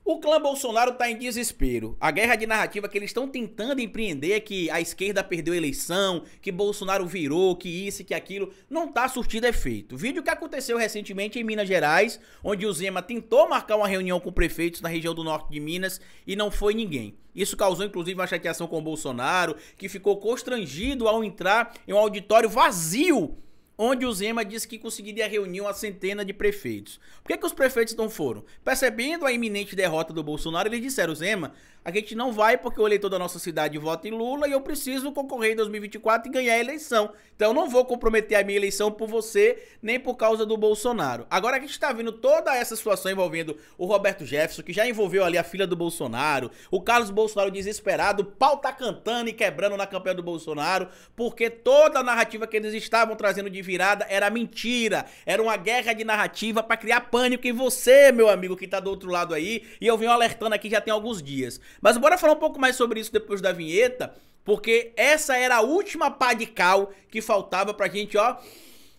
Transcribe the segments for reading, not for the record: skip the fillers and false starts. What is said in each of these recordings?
O clã Bolsonaro tá em desespero. A guerra de narrativa que eles estão tentando empreender é que a esquerda perdeu a eleição, que Bolsonaro virou, que isso e que aquilo, não tá surtindo efeito. Vídeo que aconteceu recentemente em Minas Gerais, onde o Zema tentou marcar uma reunião com prefeitos na região do norte de Minas e não foi ninguém. Isso causou inclusive uma chateação com o Bolsonaro, que ficou constrangido ao entrar em um auditório vazio, onde o Zema disse que conseguiria reunir uma centena de prefeitos. Por que os prefeitos não foram? Percebendo a iminente derrota do Bolsonaro, eles disseram: Zema, a gente não vai porque o eleitor da nossa cidade vota em Lula e eu preciso concorrer em 2024 e ganhar a eleição. Então eu não vou comprometer a minha eleição por você, nem por causa do Bolsonaro. Agora a gente está vendo toda essa situação envolvendo o Roberto Jefferson, que já envolveu ali a filha do Bolsonaro, o Carlos Bolsonaro desesperado, o pau tá cantando e quebrando na campanha do Bolsonaro, porque toda a narrativa que eles estavam trazendo de virada era mentira, era uma guerra de narrativa para criar pânico em você, meu amigo, que tá do outro lado aí, e eu venho alertando aqui já tem alguns dias. Mas bora falar um pouco mais sobre isso depois da vinheta, porque essa era a última pá de cal que faltava pra gente, ó,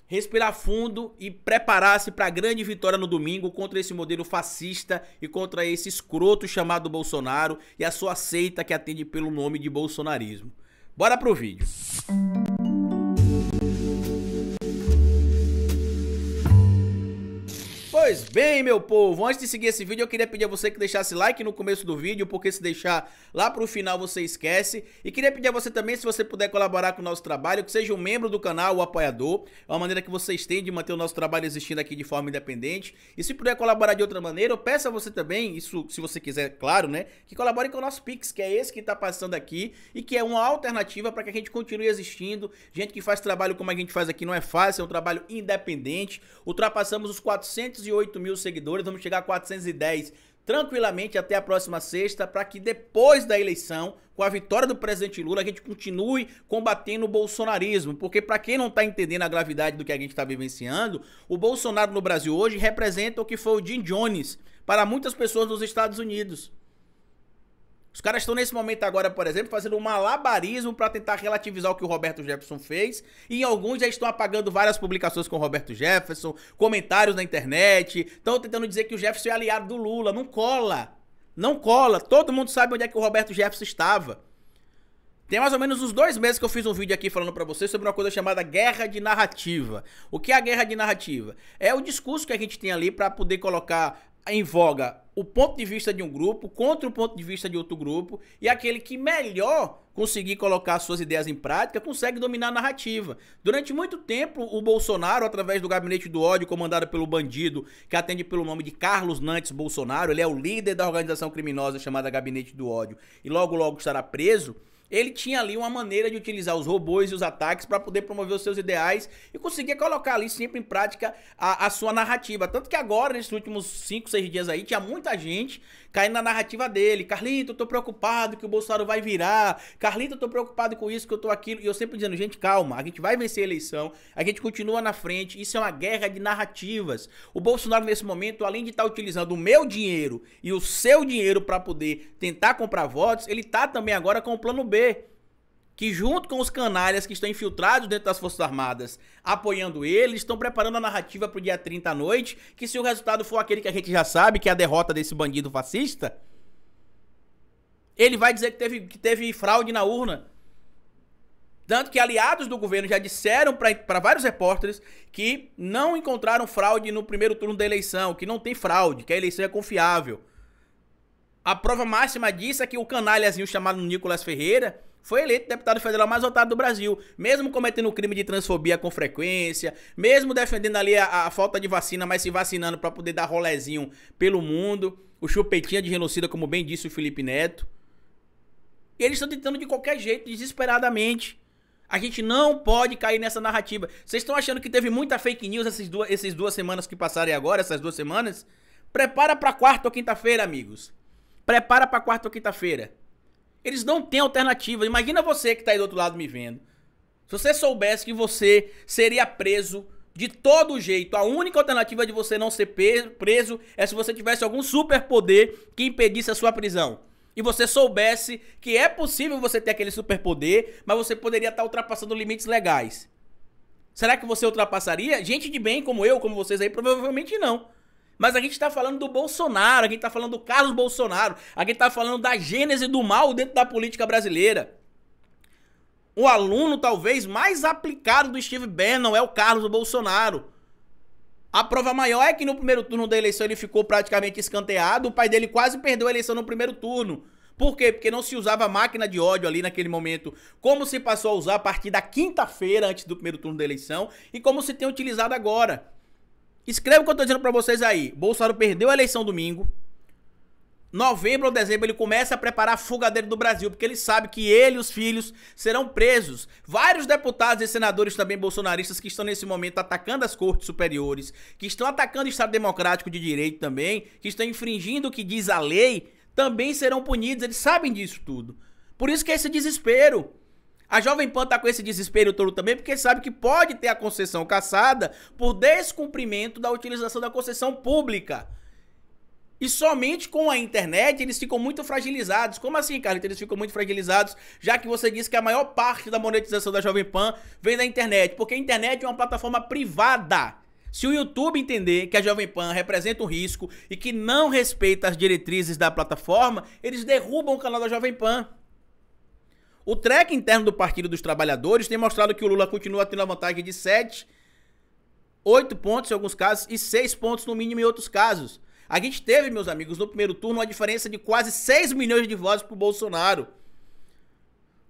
respirar fundo e preparar-se pra grande vitória no domingo contra esse modelo fascista e contra esse escroto chamado Bolsonaro e a sua seita que atende pelo nome de bolsonarismo. Bora pro vídeo. Pois bem, meu povo, antes de seguir esse vídeo eu queria pedir a você que deixasse like no começo do vídeo, porque se deixar lá pro final você esquece. E queria pedir a você também, se você puder colaborar com o nosso trabalho, que seja um membro do canal, o apoiador. É uma maneira que vocês têm de manter o nosso trabalho existindo aqui de forma independente. E se puder colaborar de outra maneira, eu peço a você também, isso se você quiser, claro, né, que colabore com o nosso Pix, que é esse que tá passando aqui e que é uma alternativa para que a gente continue existindo. Gente que faz trabalho como a gente faz aqui não é fácil, é um trabalho independente. Ultrapassamos os 408 mil seguidores, vamos chegar a 410 tranquilamente até a próxima sexta, para que depois da eleição, com a vitória do presidente Lula, a gente continue combatendo o bolsonarismo, porque para quem não tá entendendo a gravidade do que a gente tá vivenciando, o Bolsonaro no Brasil hoje representa o que foi o Jim Jones para muitas pessoas nos Estados Unidos. Os caras estão nesse momento agora, por exemplo, fazendo um malabarismo para tentar relativizar o que o Roberto Jefferson fez, e alguns já estão apagando várias publicações com o Roberto Jefferson, comentários na internet, estão tentando dizer que o Jefferson é aliado do Lula. Não cola, não cola, todo mundo sabe onde é que o Roberto Jefferson estava. Tem mais ou menos uns 2 meses que eu fiz um vídeo aqui falando pra vocês sobre uma coisa chamada guerra de narrativa. O que é a guerra de narrativa? É o discurso que a gente tem ali pra poder colocar em voga o ponto de vista de um grupo contra o ponto de vista de outro grupo, e aquele que melhor conseguir colocar suas ideias em prática consegue dominar a narrativa. Durante muito tempo, o Bolsonaro, através do Gabinete do Ódio, comandado pelo bandido que atende pelo nome de Carlos Nantes Bolsonaro, ele é o líder da organização criminosa chamada Gabinete do Ódio e logo logo estará preso. Ele tinha ali uma maneira de utilizar os robôs e os ataques para poder promover os seus ideais e conseguir colocar ali sempre em prática a sua narrativa. Tanto que agora, nesses últimos 5, 6 dias aí, tinha muita gente caindo na narrativa dele. Carlito, eu tô preocupado que o Bolsonaro vai virar. Carlito, eu tô preocupado com isso, que eu tô aquilo. E eu sempre dizendo: gente, calma, a gente vai vencer a eleição, a gente continua na frente. Isso é uma guerra de narrativas. O Bolsonaro, nesse momento, além de estar utilizando o meu dinheiro e o seu dinheiro para poder tentar comprar votos, ele tá também agora com o plano B, que junto com os canalhas que estão infiltrados dentro das Forças Armadas, apoiando ele, estão preparando a narrativa pro dia 30 à noite, que se o resultado for aquele que a gente já sabe, que é a derrota desse bandido fascista, ele vai dizer que teve fraude na urna. Tanto que aliados do governo já disseram para vários repórteres que não encontraram fraude no primeiro turno da eleição, que não tem fraude, que a eleição é confiável. A prova máxima disso é que o canalhazinho chamado Nicolas Ferreira foi eleito deputado federal mais votado do Brasil, mesmo cometendo o crime de transfobia com frequência, mesmo defendendo ali a falta de vacina, mas se vacinando para poder dar rolezinho pelo mundo, o chupetinha de genocida, como bem disse o Felipe Neto. E eles estão tentando de qualquer jeito, desesperadamente. A gente não pode cair nessa narrativa. Vocês estão achando que teve muita fake news essas 2 semanas que passaram agora, essas 2 semanas? Prepara para quarta ou quinta-feira, amigos. Prepara para quarta ou quinta-feira. Eles não têm alternativa. Imagina você que tá aí do outro lado me vendo. Se você soubesse que você seria preso de todo jeito, a única alternativa de você não ser preso é se você tivesse algum superpoder que impedisse a sua prisão. E você soubesse que é possível você ter aquele superpoder, mas você poderia estar ultrapassando limites legais. Será que você ultrapassaria? Gente de bem como eu, como vocês aí, provavelmente não. Mas a gente tá falando do Bolsonaro, a gente tá falando do Carlos Bolsonaro, a gente tá falando da gênese do mal dentro da política brasileira. O aluno talvez mais aplicado do Steve Bannon é o Carlos Bolsonaro. A prova maior é que no primeiro turno da eleição ele ficou praticamente escanteado, o pai dele quase perdeu a eleição no primeiro turno. Por quê? Porque não se usava máquina de ódio ali naquele momento, como se passou a usar a partir da quinta-feira antes do primeiro turno da eleição e como se tem utilizado agora. Escreva o que eu tô dizendo pra vocês aí. Bolsonaro perdeu a eleição domingo. Novembro ou dezembro ele começa a preparar a fuga dele do Brasil, porque ele sabe que ele e os filhos serão presos. Vários deputados e senadores também bolsonaristas que estão nesse momento atacando as cortes superiores, que estão atacando o Estado Democrático de Direito também, que estão infringindo o que diz a lei, também serão punidos. Eles sabem disso tudo. Por isso que é esse desespero. A Jovem Pan tá com esse desespero todo também, porque sabe que pode ter a concessão cassada por descumprimento da utilização da concessão pública. E somente com a internet eles ficam muito fragilizados. Como assim, Carlito? Eles ficam muito fragilizados, já que você disse que a maior parte da monetização da Jovem Pan vem da internet. Porque a internet é uma plataforma privada. Se o YouTube entender que a Jovem Pan representa um risco e que não respeita as diretrizes da plataforma, eles derrubam o canal da Jovem Pan. O track interno do Partido dos Trabalhadores tem mostrado que o Lula continua tendo a vantagem de 7, 8 pontos em alguns casos e 6 pontos no mínimo em outros casos. A gente teve, meus amigos, no primeiro turno uma diferença de quase 6 milhões de votos pro Bolsonaro.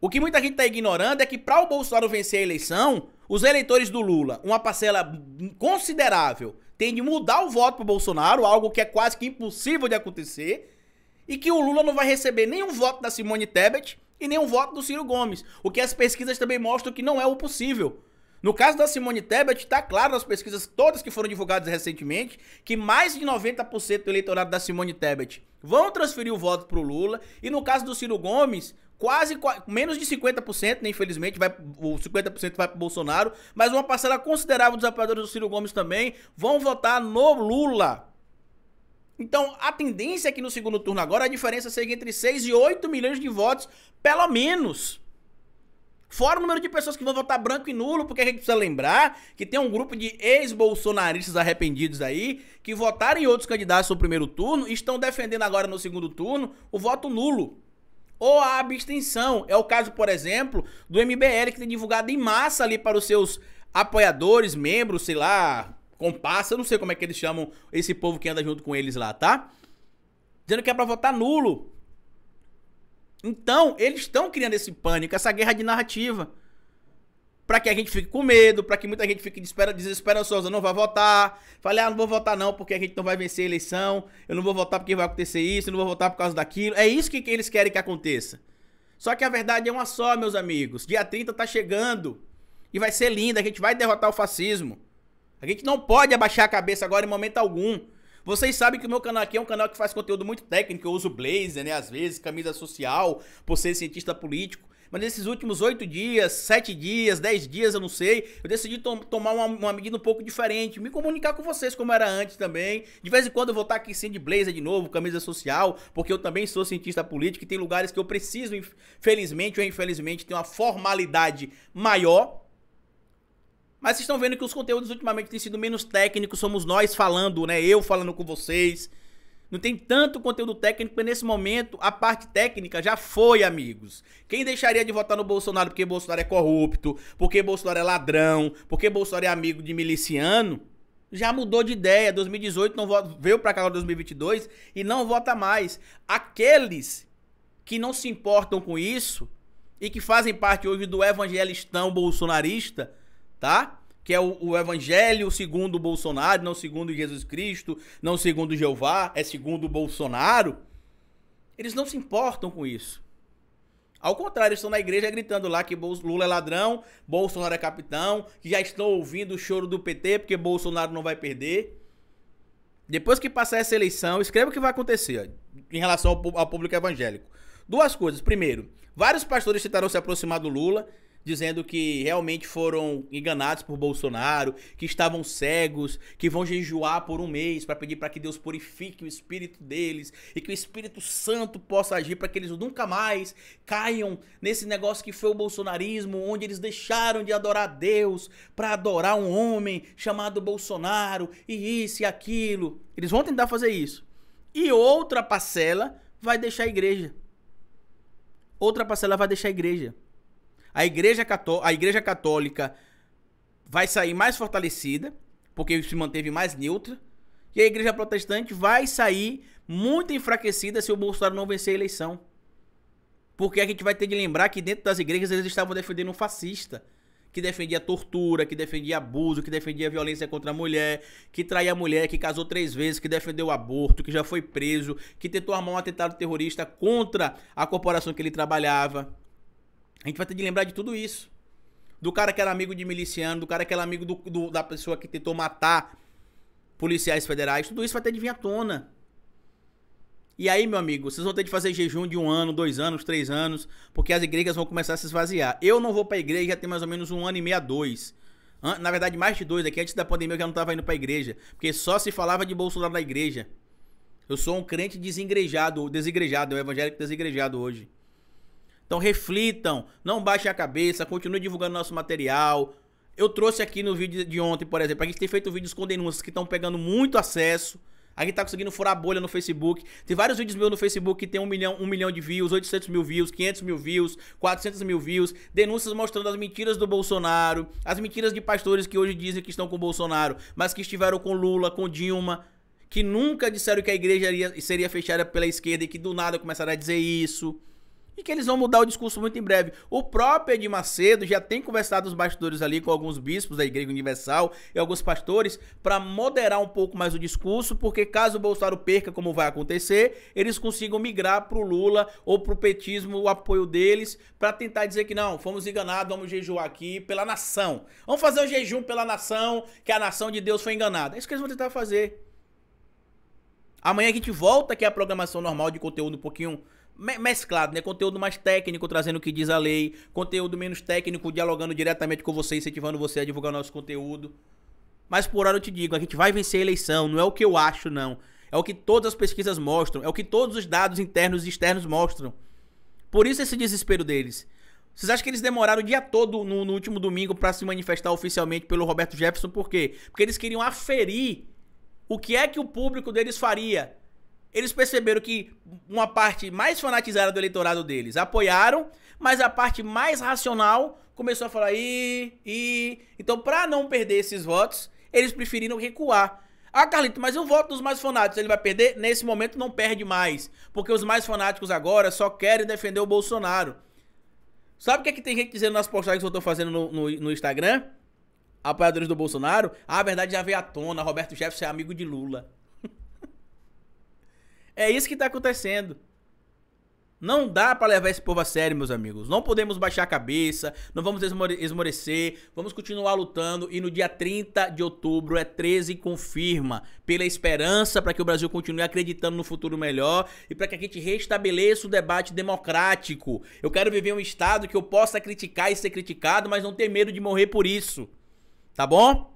O que muita gente tá ignorando é que para o Bolsonaro vencer a eleição, os eleitores do Lula, uma parcela considerável, tem de mudar o voto pro Bolsonaro, algo que é quase que impossível de acontecer, e que o Lula não vai receber nenhum voto da Simone Tebet e nenhum voto do Ciro Gomes, o que as pesquisas também mostram que não é o possível. No caso da Simone Tebet, está claro nas pesquisas todas que foram divulgadas recentemente que mais de 90% do eleitorado da Simone Tebet vão transferir o voto para o Lula. E no caso do Ciro Gomes, menos de 50%, né, infelizmente, o 50% vai para o Bolsonaro, mas uma parcela considerável dos apoiadores do Ciro Gomes também vão votar no Lula. Então, a tendência é que no segundo turno agora a diferença seja entre 6 e 8 milhões de votos, pelo menos. Fora o número de pessoas que vão votar branco e nulo, porque a gente precisa lembrar que tem um grupo de ex-bolsonaristas arrependidos aí, que votaram em outros candidatos no primeiro turno e estão defendendo agora no segundo turno o voto nulo. Ou a abstenção. É o caso, por exemplo, do MBL, que tem divulgado em massa ali para os seus apoiadores, membros, sei lá, comparsa, eu não sei como é que eles chamam esse povo que anda junto com eles lá, tá? Dizendo que é para votar nulo. Então, eles estão criando esse pânico, essa guerra de narrativa. Pra que a gente fique com medo, pra que muita gente fique desesperançosa, não vai votar. Fale, não vou votar não, porque a gente não vai vencer a eleição. Eu não vou votar porque vai acontecer isso, eu não vou votar por causa daquilo. É isso que eles querem que aconteça. Só que a verdade é uma só, meus amigos. Dia 30 tá chegando. E vai ser lindo, a gente vai derrotar o fascismo. A gente não pode abaixar a cabeça agora em momento algum. Vocês sabem que o meu canal aqui é um canal que faz conteúdo muito técnico. Eu uso blazer, né, às vezes, camisa social, por ser cientista político. Mas nesses últimos 8 dias, 7 dias, 10 dias, eu não sei, eu decidi tomar uma medida um pouco diferente. Me comunicar com vocês como era antes também. De vez em quando eu vou estar aqui sem de blazer de novo, camisa social, porque eu também sou cientista político e tem lugares que eu preciso, felizmente ou infelizmente, ter uma formalidade maior. Mas vocês estão vendo que os conteúdos ultimamente têm sido menos técnicos, somos nós falando, né? Eu falando com vocês. Não tem tanto conteúdo técnico, porque nesse momento a parte técnica já foi, amigos. Quem deixaria de votar no Bolsonaro porque Bolsonaro é corrupto, porque Bolsonaro é ladrão, porque Bolsonaro é amigo de miliciano, já mudou de ideia. 2018 não vota, veio pra cá agora 2022 e não vota mais. Aqueles que não se importam com isso e que fazem parte hoje do evangelistão bolsonarista, tá? Que é o evangelho segundo o Bolsonaro, não segundo Jesus Cristo, não segundo Jeová, é segundo o Bolsonaro. Eles não se importam com isso. Ao contrário, eles estão na igreja gritando lá que Lula é ladrão, Bolsonaro é capitão, que já estão ouvindo o choro do PT porque Bolsonaro não vai perder. Depois que passar essa eleição, escreva o que vai acontecer em relação ao público evangélico. Duas coisas. Primeiro, vários pastores tentaram se aproximar do Lula, dizendo que realmente foram enganados por Bolsonaro, que estavam cegos, que vão jejuar por um mês para pedir para que Deus purifique o espírito deles e que o Espírito Santo possa agir para que eles nunca mais caiam nesse negócio que foi o bolsonarismo, onde eles deixaram de adorar a Deus para adorar um homem chamado Bolsonaro e isso e aquilo. Eles vão tentar fazer isso. E outra parcela vai deixar a igreja. Outra parcela vai deixar a igreja. A igreja católica vai sair mais fortalecida, porque se manteve mais neutra. E a igreja protestante vai sair muito enfraquecida se o Bolsonaro não vencer a eleição. Porque a gente vai ter de lembrar que dentro das igrejas eles estavam defendendo um fascista, que defendia tortura, que defendia abuso, que defendia violência contra a mulher, que traía a mulher, que casou 3 vezes, que defendeu o aborto, que já foi preso, que tentou armar um atentado terrorista contra a corporação que ele trabalhava. A gente vai ter de lembrar de tudo isso. Do cara que era amigo de miliciano, do cara que era amigo da pessoa que tentou matar policiais federais. Tudo isso vai ter de vir à tona. E aí, meu amigo, vocês vão ter de fazer jejum de 1 ano, 2 anos, 3 anos, porque as igrejas vão começar a se esvaziar. Eu não vou pra igreja já tem mais ou menos 1 ano e meio a 2. Na verdade, mais de 2 aqui. Antes da pandemia eu já não tava indo pra igreja, porque só se falava de Bolsonaro na igreja. Eu sou um crente desigrejado, um evangélico desigrejado hoje. Então reflitam, não baixem a cabeça, continuem divulgando nosso material. Eu trouxe aqui no vídeo de ontem, por exemplo, a gente tem feito vídeos com denúncias que estão pegando muito acesso. A gente tá conseguindo furar a bolha no Facebook. Tem vários vídeos meus no Facebook que tem 1 milhão de views, 800 mil views, 500 mil views, 400 mil views. Denúncias mostrando as mentiras do Bolsonaro, as mentiras de pastores que hoje dizem que estão com o Bolsonaro, mas que estiveram com Lula, com Dilma, que nunca disseram que a igreja seria fechada pela esquerda e que do nada começaram a dizer isso. E que eles vão mudar o discurso muito em breve. O próprio Edir Macedo já tem conversado os bastidores ali com alguns bispos da Igreja Universal e alguns pastores para moderar um pouco mais o discurso, porque caso o Bolsonaro perca, como vai acontecer, eles consigam migrar pro Lula ou pro petismo o apoio deles para tentar dizer que não, fomos enganados, vamos jejuar aqui pela nação. Vamos fazer o jejum pela nação, que a nação de Deus foi enganada. É isso que eles vão tentar fazer. Amanhã a gente volta, que é a programação normal de conteúdo um pouquinho mesclado, né? Conteúdo mais técnico, trazendo o que diz a lei. Conteúdo menos técnico, dialogando diretamente com você, incentivando você a divulgar nosso conteúdo. Mas por hora eu te digo, a gente vai vencer a eleição. Não é o que eu acho, não. É o que todas as pesquisas mostram. É o que todos os dados internos e externos mostram. Por isso esse desespero deles. Vocês acham que eles demoraram o dia todo no último domingo para se manifestar oficialmente pelo Roberto Jefferson? Por quê? Porque eles queriam aferir o que é que o público deles faria. Eles perceberam que uma parte mais fanatizada do eleitorado deles apoiaram, mas a parte mais racional começou a falar Então, para não perder esses votos, eles preferiram recuar. Ah, Carlito, mas o voto dos mais fanáticos, ele vai perder? Nesse momento não perde mais, porque os mais fanáticos agora só querem defender o Bolsonaro. Sabe o que é que tem gente dizendo nas postagens que eu tô fazendo no Instagram? Apoiadores do Bolsonaro? Ah, a verdade já veio à tona, Roberto Jefferson é amigo de Lula. É isso que tá acontecendo. Não dá pra levar esse povo a sério, meus amigos. Não podemos baixar a cabeça, não vamos esmorecer, vamos continuar lutando. E no dia 30 de outubro, 13 confirma, pela esperança, para que o Brasil continue acreditando no futuro melhor e para que a gente restabeleça o debate democrático. Eu quero viver um estado que eu possa criticar e ser criticado, mas não ter medo de morrer por isso. Tá bom?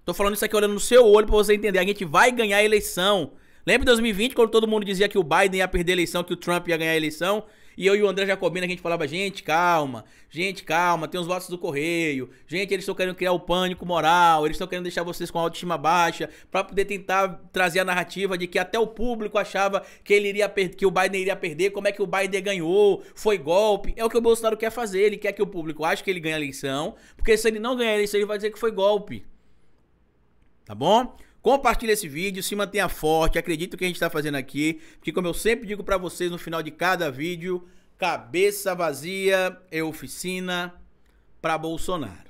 Tô falando isso aqui olhando no seu olho pra você entender. A gente vai ganhar a eleição. Lembra de 2020, quando todo mundo dizia que o Biden ia perder a eleição, que o Trump ia ganhar a eleição? E eu e o André Jacobina, a gente falava, gente, calma, tem os votos do correio. Gente, eles estão querendo criar o pânico moral, eles estão querendo deixar vocês com a autoestima baixa, pra poder tentar trazer a narrativa de que até o público achava que o Biden iria perder, como é que o Biden ganhou, foi golpe. É o que o Bolsonaro quer fazer, ele quer que o público ache que ele ganha a eleição, porque se ele não ganhar a eleição, ele vai dizer que foi golpe. Tá bom? Compartilhe esse vídeo, se mantenha forte, acredite no que a gente está fazendo aqui, porque como eu sempre digo para vocês no final de cada vídeo, cabeça vazia é oficina para Bolsonaro.